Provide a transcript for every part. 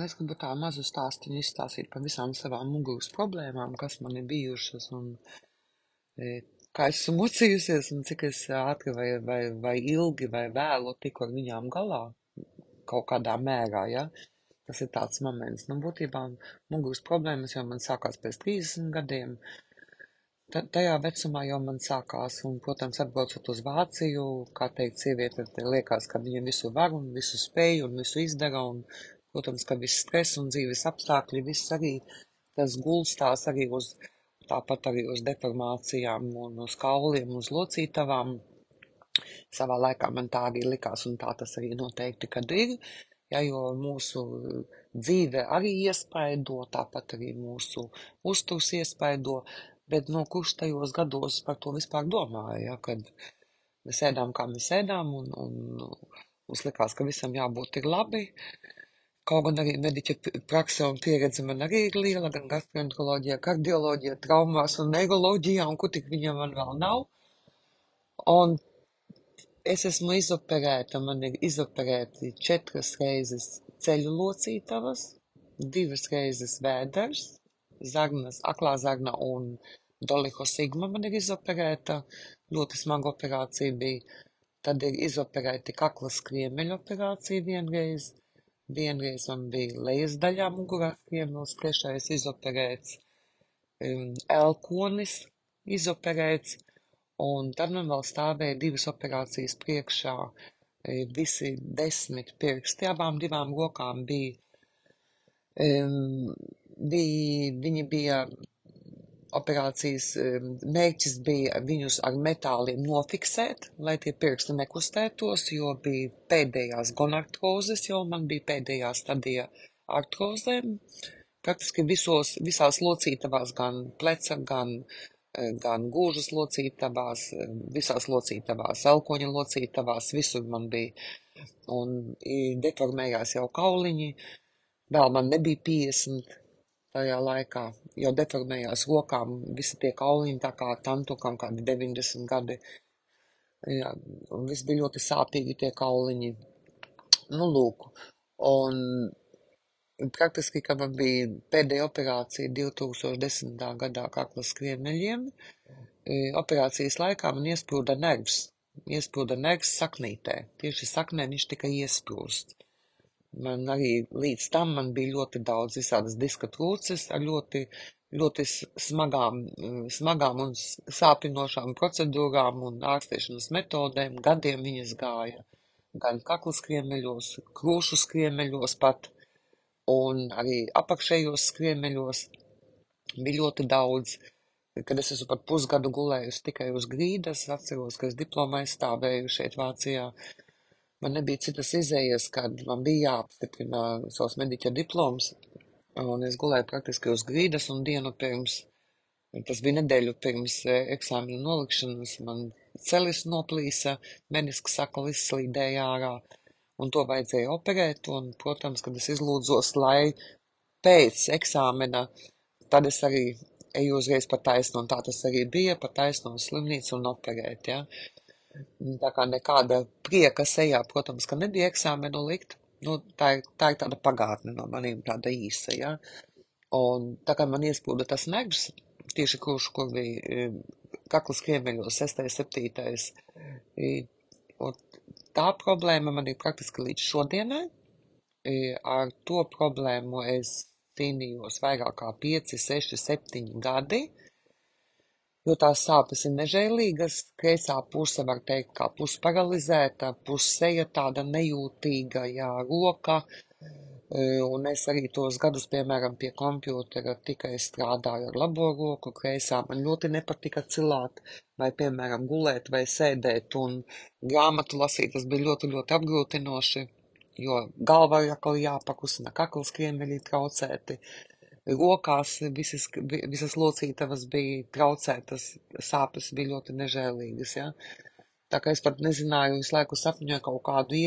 Es gribu tā mazu stāstiņu izstāstīt par visām savām muguras problēmām, kas man ir bijušas un kā esmu mocījusies un cik es ātri vai ilgi vai vēlu tiku ar viņām galā kaut kādā mērā, ja? Tas ir tāds moments. Nu, būtībā muguras problēmas jau man sākās pēc 30 gadiem. Tajā vecumā jau man sākās, un, protams, atbraucot uz Vāciju, kā teikt, sieviete liekas, ka viņa visu var un visu spēj un visu izdara, un, protams, ka viss stress un dzīves apstākļi, viss arī tas gulstās arī tāpat arī uz deformācijām un uz kauliem, uz locītavām. Savā laikā man tā arī likās, un tā tas arī noteikti, kad ir, ja, jo mūsu dzīve arī iespaido, tāpat arī mūsu uzturs iespaido. Bet no kurš tajos gados par to vispār domāja, ja, kad mēs ēdām, kā mēs ēdām, un mums likās, ka visam jābūt ir labi. Kaut gan arī mediķa prakse un pieredze man arī ir liela, gan gastroenteroloģijā, kardioloģijā, traumās un neiroloģijā, un kur tik viņam man vēl nav. Un es esmu izoperēta, man ir izoperēti 4 reizes ceļu locītavas, 2 reizes vēders, zarnas, aklā zarna un dolihosigma man ir izoperēta, ļoti smaga operācija bija. Tad ir izoperēti kakla skriemeļa operācija vienreiz man bija lejas daļā mugurā skriemelis, trešais izoperēts, elkonis izoperēts, un tad man vēl stāvēja 2 operācijas priekšā, visi 10 pirksti, abām 2 rokām viņi bija operācijas mērķis bija viņus ar metāliem nofiksēt, lai tie pirksti nekustētos, jo bija pēdējās gonartrozes, jo man bija pēdējā stadija artrozēm. Praktiski visās locītavās, gan pleca, gan gūžas locītavās, visās locītavās, elkoņa locītavās, visur man bija. Un deformējās jau kauliņi, vēl man nebija 50 tajā laikā, jau deformējās rokām, visi tie kauliņi tā kā tantukam kādi 90 gadi. Jā, un viss bija ļoti sāpīgi tie kauliņi. Nu, lūk, un praktiski, kad man bija pēdējā operācija 2010. gadā kakla skriemeļiem, operācijas laikā man iesprūda nervs saknītē. Tieši saknē viņš tika iesprūst. Man arī līdz tam man bija ļoti daudz visādas diska trūces ar ļoti smagām un sāpinošām procedūrām un ārstēšanas metodēm. Gadiem viņas gāja gan kakla skriemeļos, krūšu skriemeļos pat, un arī apakšējos skriemeļos bija ļoti daudz. Kad es esmu pat pusgadu gulējusi tikai uz grīdas, atceros, ka es diplomu aizstāvēju šeit Vācijā. Man nebija citas izējas, kad man bija jāapstiprina savs mediķa diploms, un es gulēju praktiski uz grīdas, un dienu pirms, tas bija nedēļu pirms eksāmena nolikšanas, man celis noplīsa, menisks sakla izslīdēja ārā, un to vajadzēja operēt, un, protams, kad es izlūdzos, lai pēc eksāmena, tad es arī eju uzreiz pa taisnu, un tā tas arī bija, pa taisnu uz slimnīcu un operēt, ja. Tā kā nekāda prieka sejā, protams, ka nebija eksāmenu likt. Nu, tā ir tāda pagātne no maniem, tāda īsa, ja. Un tā kā man iesprūda tas nervs, tieši kur bija kakla skriemeļos 6., 7. Un tā problēma man ir praktiski līdz šodienai. Ar to problēmu es cīnījos vairāk kā 5, 6, 7 gadi. Jo tās sāpes ir nežēlīgas, kreisā puse var teikt kā pusparalizēta, pusseja tāda nejūtīga, jā, roka, un es arī tos gadus, piemēram, pie kompjūtera tikai strādāju ar labo roku, kreisā man ļoti nepatika cilāt, vai, piemēram, gulēt vai sēdēt, un grāmatu lasīt, tas bija ļoti, ļoti apgrūtinoši, jo galva ir atkal jāpakusina, kakla skriemeļi traucēti. Rokās visas locītavas bija traucētas, sāpes bija ļoti nežēlīgas, ja. Tā kā es pat nezināju, visu laiku sapņoju kaut kādu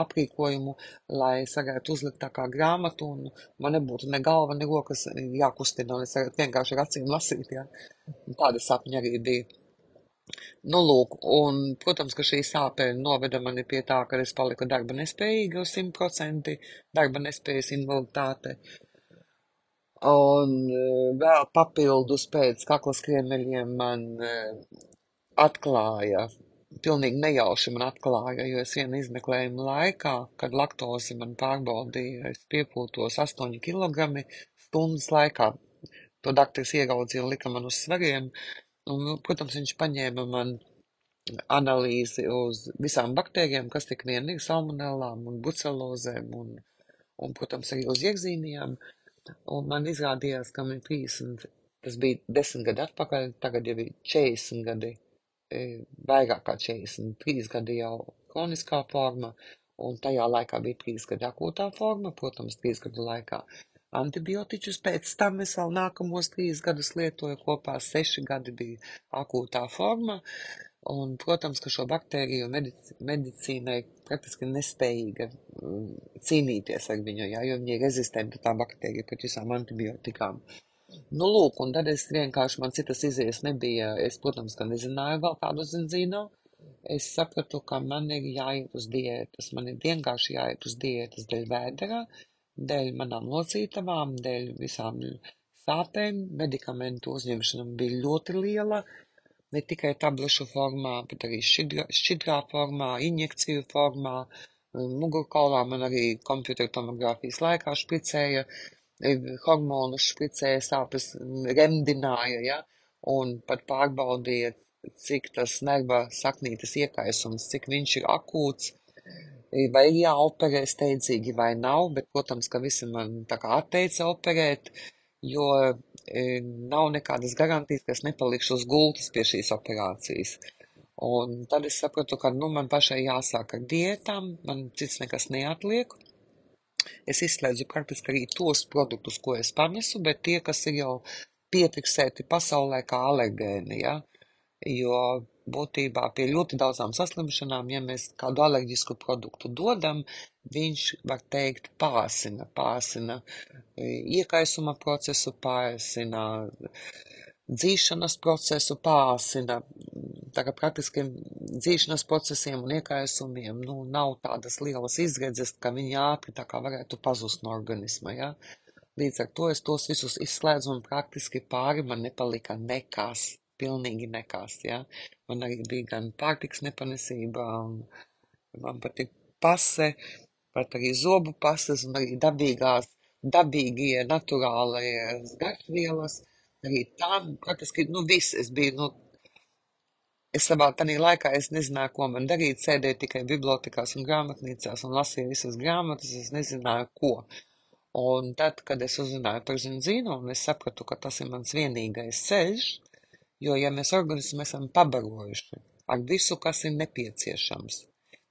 aprīkojumu, lai es varētu uzlikt tā kā grāmatu, un man nebūtu ne galva, ne rokas jākustina, un es varētu vienkārši ar acīm lasīt, ja. Un tāda sapņa arī bija. Nu, lūk, un, protams, ka šī sāpe noveda mani pie tā, ka es paliku darba nespējīga uz 100%, darba nespējas invaliditāte. Un vēl papildus pēc kakla skriemeļiem man atklāja, pilnīgi nejauši man atklāja, jo es vienu izmeklējumu laikā, kad laktozi man pārbaudīja, es piepūtos 8 kilogrami stundas laikā. To dakteris ieraudzīja un lika man uz svariem. Un, protams, viņš paņēma man analīzi uz visām baktērijām, kas tik vien ir, salmonellām un brucelozēm un, protams, arī uz iekzīnijām. Un man izrādījās, ka man 30, tas bija 10 gadi atpakaļ, tagad jau ir 40 gadi, vairāk kā 43 gadi jau kroniskā forma, un tajā laikā bija 3 gadi akūtā forma, protams, 3 gadu laikā antibiotiķus, pēc tam es vēl nākamos 3 gadus lietoju, kopā 6 gadi bija akūtā forma, un, protams, ka šo baktēriju medicīnai praktiski nespējīga cīnīties ar viņu, jā, jo viņa ir rezistenta tā baktērija pret visām antibiotikām. Nu, lūk, un tad es vienkārši, man citas izējas nebija, es, protams, ka nezināju vēl tādu zinzīnu. Es sapratu, ka man ir jāiet uz diētas, man ir vienkārši jāiet uz diētas dēļ vēdera, dēļ manām locītavām, dēļ visām sāpēm, medikamentu uzņemšana bija ļoti liela, ne tikai tablešu formā, bet arī šķidrā formā, injekciju formā, mugurkaulā man arī kompjuteru tomogrāfijas laikā špricēja, hormonus špricēja, sāpes remdināja, ja, un pat pārbaudīja, cik tas nerva saknītes iekaisums, cik viņš ir akūts, vai ir jāoperē steidzīgi vai nav, bet, protams, ka visi man tā kā atteica operēt, jo nav nekādas garantijas, ka es nepalikšu uz gultas pie šīs operācijas. Un tad es sapratu, ka, nu, man pašai jāsāk ar diētām, man cits nekas neatliek. Es izslēdzu praktiski arī tos produktus, ko es panesu, bet tie, kas ir jau piefiksēti pasaulē kā alergēni, ja? Jo būtībā pie ļoti daudzām saslimšanām, ja mēs kādu alerģisku produktu dodam, viņš, var teikt, pāsina iekaisuma procesu, pāsina dzīšanas procesu, pāsina. Tā kā praktiski dzīšanas procesiem un iekaisumiem, nu, nav tādas lielas izredzes, ka viņi ātri tā kā varētu pazust no organisma, ja. Līdz ar to es tos visus izslēdzu un praktiski pāri man nepalika nekas, pilnīgi nekas, ja. Man arī bija gan pārtiks nepanesība, un man patīk pase, pat arī zobu pases un arī dabīgie, naturālie garšvielas, arī tām praktiski, nu, viss, es biju, nu, es savā tanī laikā, es nezināju, ko man darīt, sēdēju tikai bibliotekās un grāmatnīcās un lasīju visas grāmatas, es nezināju, ko. Un tad, kad es uzzināju par zinzīnu, un es sapratu, ka tas ir mans vienīgais ceļš, jo, ja mēs organismu esam pabarojuši ar visu, kas ir nepieciešams,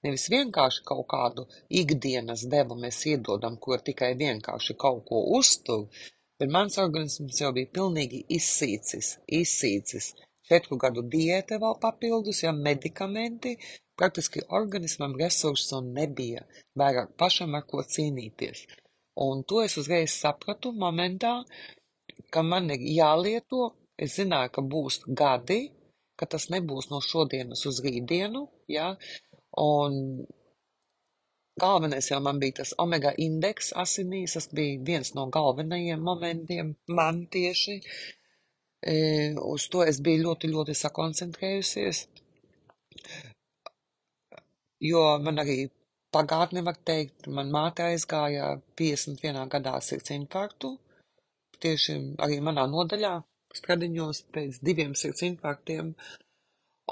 nevis vienkārši kaut kādu ikdienas devu mēs iedodam, kur tikai vienkārši kaut ko uztur, bet mans organisms jau bija pilnīgi izsīcis. 4 gadu diēta vēl papildus, ja medikamenti, praktiski organismam resursu nebija, vairāk pašam ar ko cīnīties. Un to es uzreiz sapratu momentā, ka man ir jālieto, es zināju, ka būs gadi, ka tas nebūs no šodienas uz rītdienu, ja, un galvenais jau man bija tas omega indeks asinīs, tas bija viens no galvenajiem momentiem man tieši, uz to es biju ļoti, ļoti sakoncentrējusies, jo man arī pagātne, var teikt, man māte aizgāja 51. gadā sirds infarktu, tieši arī manā nodaļā, Stradiņos, pēc 2 sirds infarktiem,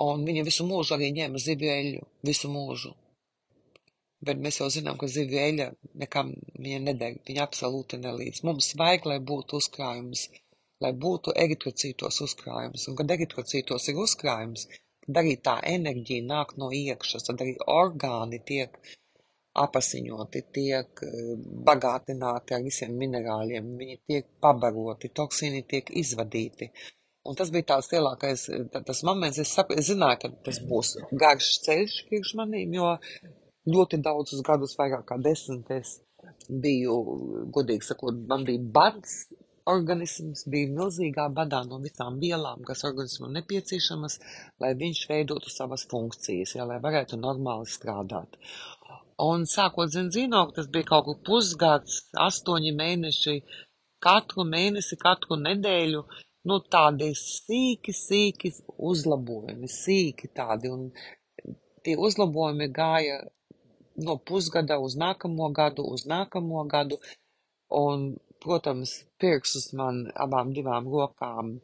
un viņa visu mūžu arī ņēma zivju eļļu, visu mūžu. Bet mēs jau zinām, ka zivju eļļa nekam viņa neder, viņa absolūti nelīdz. Mums vajag, lai būtu uzkrājums, lai būtu eritrocītos uzkrājums, un kad eritrocītos ir uzkrājums, tad arī tā enerģija nāk no iekšas, tad arī orgāni tiek apasiņoti, tiek bagātināti ar visiem minerāļiem, viņi tiek pabaroti, toksīni tiek izvadīti. Un tas bija tāds lielākais, tas moments, es zināju, ka tas būs garš ceļš priekš manīm, jo ļoti daudzus gadus, vairāk kā 10, es biju, godīgi sakot, man bija bads, organisms bija milzīgā badā no visām vielām, kas organismam nepieciešamas, lai viņš veidotu savas funkcijas, ja, lai varētu normāli strādāt. Un sākot zinot, tas bija kaut kur pusgads, 8 mēneši, katru mēnesi, katru nedēļu, nu tādi sīki uzlabojumi, sīki tādi, un tie uzlabojumi gāja no pusgada uz nākamo gadu, un, protams, pirkstus man abām divām rokām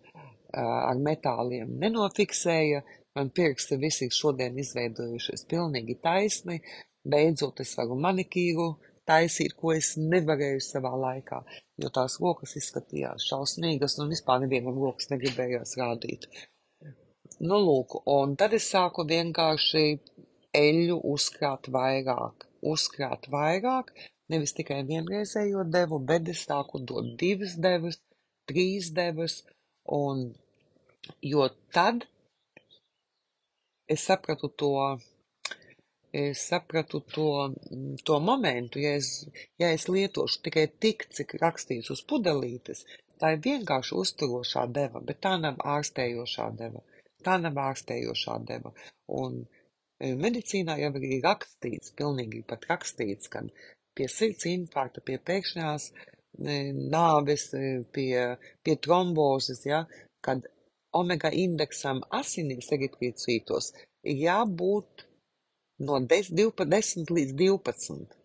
ar metāliem nenofiksēja, man pirksti visi šodien izveidojušies pilnīgi taisni, beidzot es varu manikīru taisīt, ko es nevarēju savā laikā, jo tās rokas izskatījās šausmīgas un vispār nevienam rokas negribējās rādīt. Nu, lūk, un tad es sāku vienkārši eļļu uzkrāt vairāk, nevis tikai vienreizējo devu, bet es sāku dot 2 devas, 3 devas, un, jo tad es sapratu to momentu, ja es lietošu tikai tik, cik rakstīts uz pudelītes, tā ir vienkārši uzturošā deva, bet tā nav ārstējošā deva. Un medicīnā jau arī rakstīts, pilnīgi pat rakstīts, kad pie sirds infarkta, pie pēkšņās nāves, pie trombozes, ja, kad omega indeksam asinīs eritrīcītos ir jābūt no 10 līdz 12.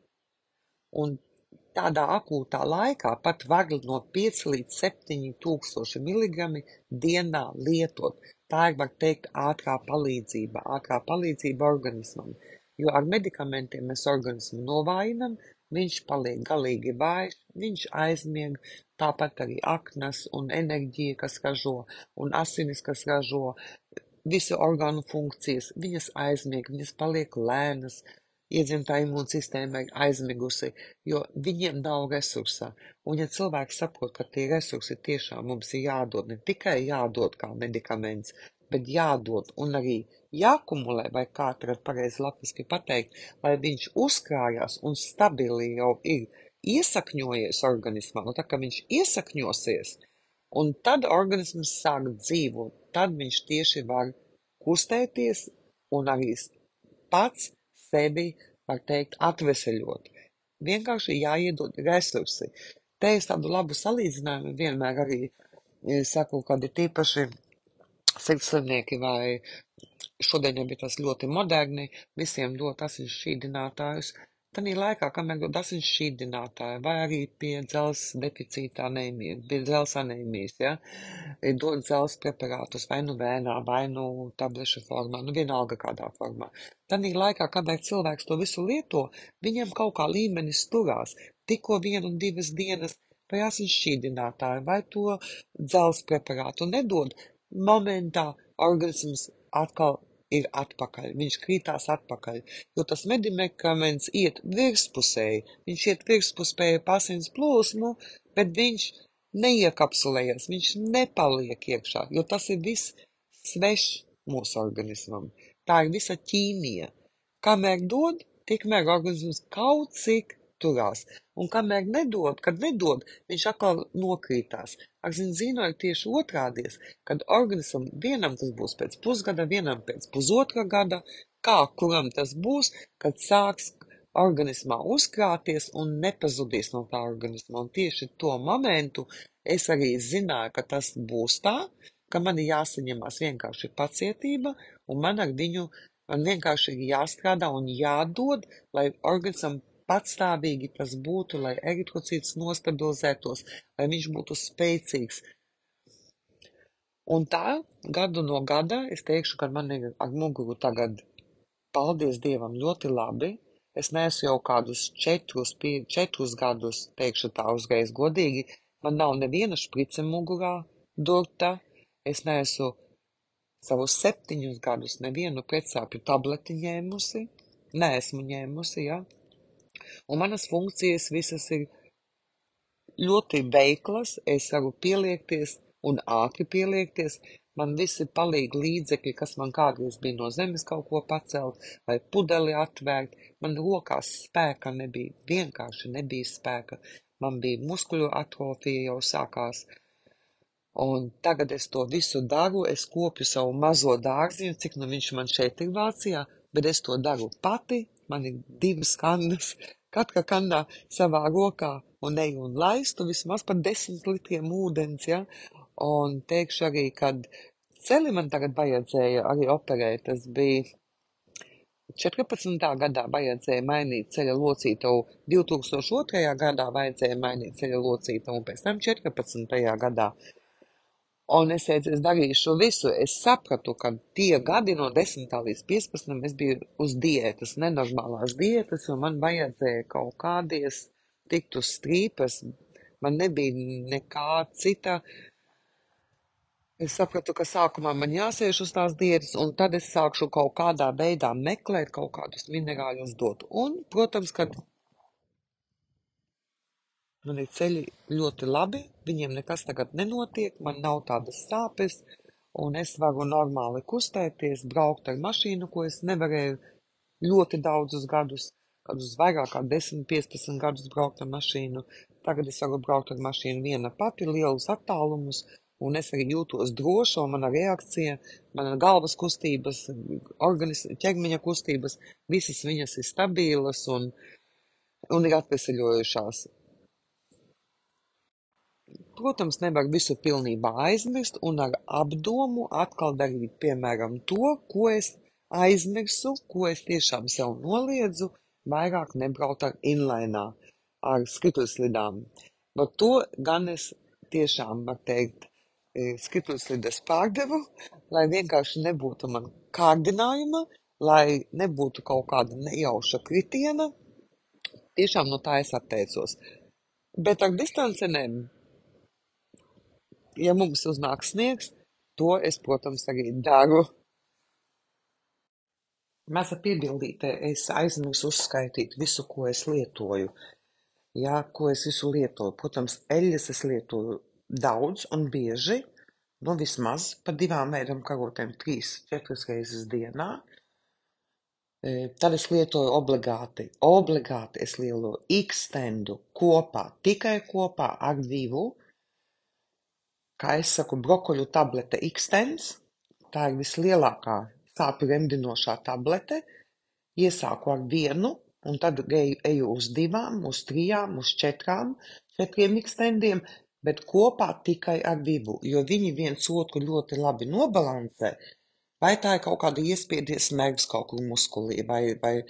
Un tādā akūtā laikā pat var no 5 līdz 7 tūkstoši miligrami dienā lietot. Tā ir, var teikt, ātrā palīdzība organismam. Jo ar medikamentiem mēs organismu novājinam, viņš paliek galīgi vājš, viņš aizmieg, tāpat arī aknas un enerģija, kas ražo, un asinis, kas ražo, visi orgānu funkcijas, viņas aizmieg, viņas paliek lēnas, iedzimtā imūnsistēma ir aizmigusi, jo viņiem nav resursa. Un ja cilvēks saprot, ka tie resursi tiešām mums ir jādod, ne tikai jādod kā medikaments, bet jādod un arī jākumulē, vai kā tagad pareizi latviski pateikt, lai viņš uzkrājās un stabili jau ir iesakņojies organismā, un tā kā viņš iesakņosies, un tad organisms sāk dzīvot, tad viņš tieši var kustēties un arī pats sevi, var teikt, atveseļot. Vienkārši jāiedod resursi. Te es tādu labu salīdzinājumu vienmēr arī saku, kad ir tīpaši sirdslimnieki vai šodien jau bija tas ļoti moderni, visiem dot asins šķīdinātājus. Tanī laikā, kamēr dod asins šķīdinātāju, vai arī pie dzels deficīta anēmijas, pie dzels anēmijas, ja, dod dzels preparātus vai nu vēnā, vai nu tablešu formā, nu vienalga kādā formā. Tanī laikā, kamēr cilvēks to visu lieto, viņam kaut kā līmenis turās, tikko 1 un 2 dienas vai asins šķīdinātāju, vai to dzels preparātu nedod, momentā organisms atkal ir atpakaļ, viņš krītās atpakaļ, jo tas medikaments iet virspusēji, viņš iet virspusēji pasins plūsmu, bet viņš neiekapsulējas, viņš nepaliek iekšā, jo tas ir viss svešs mūsu organismam. Tā ir visa ķīmija. Kamēr dod, tikmēr organisms kaut cik turās. Un kamēr nedod, viņš atkal nokrītās. Ar zinu ir tieši otrādies, kad organismam vienam tas būs pēc pusgada, vienam pēc pusotra gada, kā kuram tas būs, kad sāks organismā uzkrāties un nepazudīs no tā organisma. Un tieši to momentu es arī zināju, ka tas būs tā, ka man ir jāsaņemās vienkārši pacietība, un man vienkārši ir jāstrādā un jādod, lai organismam patstāvīgi tas būtu, lai eritrocīts nostabilizētos, lai viņš būtu spēcīgs. Un tā, gadu no gada, es teikšu, ka man ir ar muguru tagad, paldies Dievam, ļoti labi. Es neesmu jau kādus 4 gadus, teikšu tā uzreiz godīgi, man nav neviena šprice mugurā durta, es neesmu savus 7 gadus nevienu pretsāpju tableti neesmu ņēmusi, ja. Un manas funkcijas visas ir ļoti veiklas, es varu pieliekties un ātri pieliekties, man visi palīgi līdzekļi, kas man kādreiz bija no zemes kaut ko pacelt vai pudeli atvērt, man rokās spēka nebija, vienkārši nebija spēka. man bija muskuļu atrofija jau sākās. Un tagad es to visu daru, es kopju savu mazo dārziņu, cik nu viņš man šeit ir Vācijā, bet es to daru pati, man ir 2 kannas, katra kannā savā rokā, un eju un laistu vismaz par 10 litriem ūdens, ja, un teikšu arī, kad celi man tagad vajadzēja arī operēt, tas bija 14. gadā vajadzēja mainīt ceļa locītavu, 2002. gadā vajadzēja mainīt ceļa locītavu, un pēc tam 14. gadā. Un es teicu, es darīšu visu. Es sapratu, ka tie gadi no 10. līdz 15. es biju uz diētas, nenormālās diētas, jo man vajadzēja kaut kādies tikt uz strīpas. Man nebija nekā cita. Es sapratu, ka sākumā man jāsēž uz tās diētas, un tad es sākšu kaut kādā veidā meklēt kaut kādus minerāļus dot. Un, protams, kad man ir ceļi ļoti labi, viņiem nekas tagad nenotiek, man nav tādas sāpes, un es varu normāli kustēties, braukt ar mašīnu, ko es nevarēju ļoti daudzus gadus, kādus vairāk kā 10, 15 gadus braukt ar mašīnu. Tagad es varu braukt ar mašīnu viena pati, lielus attālumus, un es arī jūtos droši, un mana reakcija, mana galvas kustības, ķermeņa kustības, visas viņas ir stabilas un ir atveseļojušās. Protams, nevar visu pilnībā aizmirst un ar apdomu atkal darīt, piemēram, to, ko es aizmirsu, ko es tiešām sev noliedzu, vairāk nebraukt ar inlainā, ar skrituļslidām. Bet to gan es tiešām, var teikt, skrituļslides pārdevu, lai vienkārši nebūtu man kārdinājuma, lai nebūtu kaut kāda nejauša kritiena. Tiešām no tā es atteicos. Bet ar distancenēm, ja mums uznāk sniegs, to es, protams, arī daru. Maza piebildīte, es aizmirsu uzskaitīt visu, ko es lietoju. Jā, ko es visu lietoju. Protams, eļļas es lietoju daudz un bieži, nu vismaz pa 2 ēdam karotēm 3-4 reizes dienā. Tad es lietoju obligāti es lietoju Xtendu kopā, tikai kopā ar Vivu. Kā es saku, brokoļu tablete Xtens, tā ir vislielākā sāpju remdinošā tablete. Iesāku ar 1, un tad eju uz 2, uz 3, uz 4 Xtendiem, bet kopā tikai ar Vivu, jo viņi viens otru ļoti labi nobalansē. Vai tā ir kaut kāda iespiedies nervs kaut kur muskulī, vai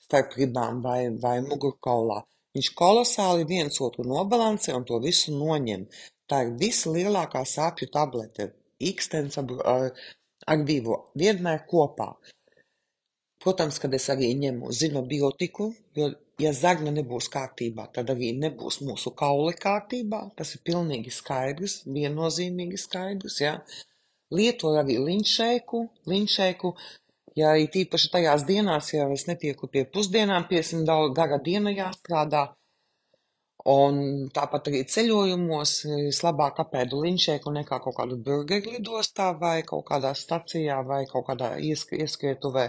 starp ribām, vai mugurkaulā. Viņš kolosāli viens otru nobalansē un to visu noņem. Tā ir vislielākā sāpju tablete, Xtens ar Vivu, vienmēr kopā. Protams, kad es arī ņemu zinobiotiku, jo, ja zarna nebūs kārtībā, tad arī nebūs mūsu kauli kārtībā. Tas ir pilnīgi skaidrs, viennozīmīgi skaidrs, jā. Lietoju arī linšeiku, ja ir tīpaši tajās dienās, ja es netieku pie pusdienām, 50 daudz gara diena jāstrādā. Un tāpat arī ceļojumos es labāk apēdu linšeiku nekā kaut kādu burgeri lidostā vai kaut kādā stacijā vai kaut kādā ieskrietuvē.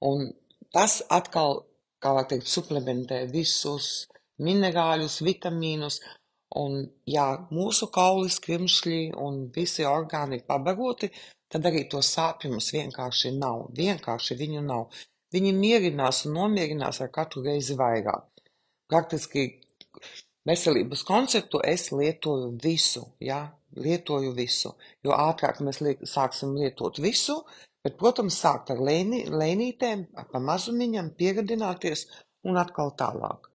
Un tas atkal, kā var teikt, suplementē visus minerāļus, vitamīnus. Un ja mūsu kauli, skrimšļi un visi orgāni ir pabaroti, tad arī to sāpju mums vienkārši nav. Vienkārši viņu nav. Viņi mierinās un nomierinās ar katru reizi vairāk. Praktiski veselības konceptu es lietoju visu, jā, lietoju visu, jo ātrāk mēs sāksim lietot visu, bet, protams, sākt ar lēnītēm, pa mazumiņam, pieradināties un atkal tālāk.